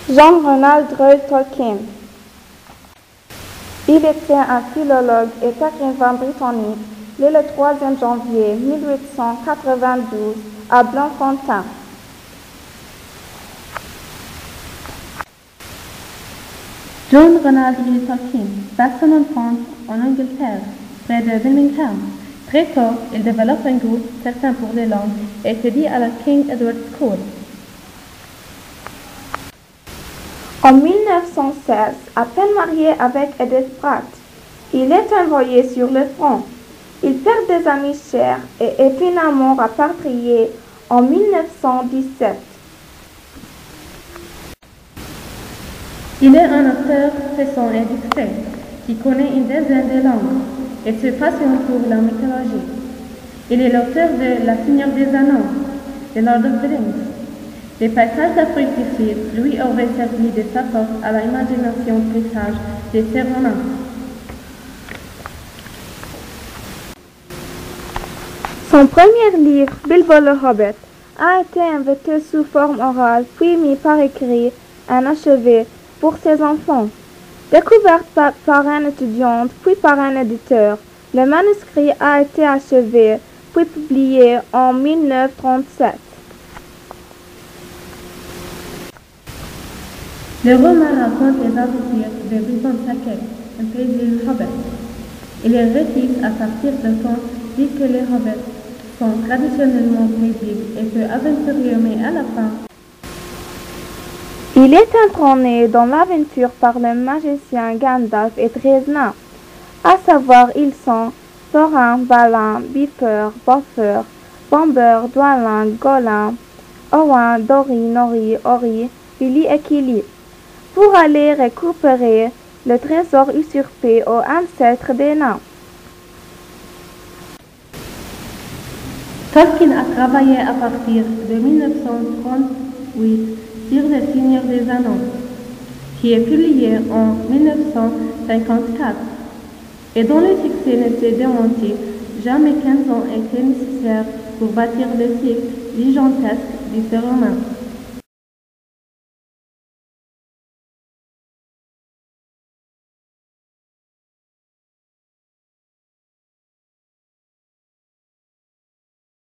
John Ronald Reuel Tolkien. Il était un philologue et écrivain britannique, né le 3 janvier 1892 à Bloemfontein. John Ronald Reuel Tolkien passe son enfance en Angleterre, près de Birmingham. Très tôt, il développe un goût certain pour les langues et étudie à la King Edward School. En 1916, à peine marié avec Edith Pratt, il est envoyé sur le front. Il perd des amis chers et est finalement rapatrié en 1917. Il est un auteur puissant et discret, qui connaît une dizaine de langues et se passionne pour la mythologie. Il est l'auteur de La Seigneur des Anneaux, de Lord of the Rings. Les paysages d'Afrique du Sud lui auraient servi de support à l'imagination présage de ses romans. Son premier livre, Bilbo le Hobbit, a été invité sous forme orale puis mis par écrit, inachevé, pour ses enfants. Découvert par un étudiant puis par un éditeur, le manuscrit a été achevé puis publié en 1937. Le roman raconte les aventures de Bilbo Sackett, un paisible hobbit. Il est récit à partir de temps dit que les hobbits sont traditionnellement paisibles et peu aventuriers, mais à la fin, il est entraîné dans l'aventure par le magicien Gandalf et 13 nains, à savoir ils sont Thorin, Balin, Bifur, Bofur, Bombur, Dwalin, Golin, Owain, Dori, Nori, Ori, Fili et Kili, pour aller récupérer le trésor usurpé aux ancêtres des nains. Tolkien a travaillé à partir de 1938 sur Le Seigneur des Anneaux, qui est publié en 1954, et dont le succès ne s'est démenti jamais 15 ans étaient nécessaires pour bâtir le cycle gigantesque de ce roman.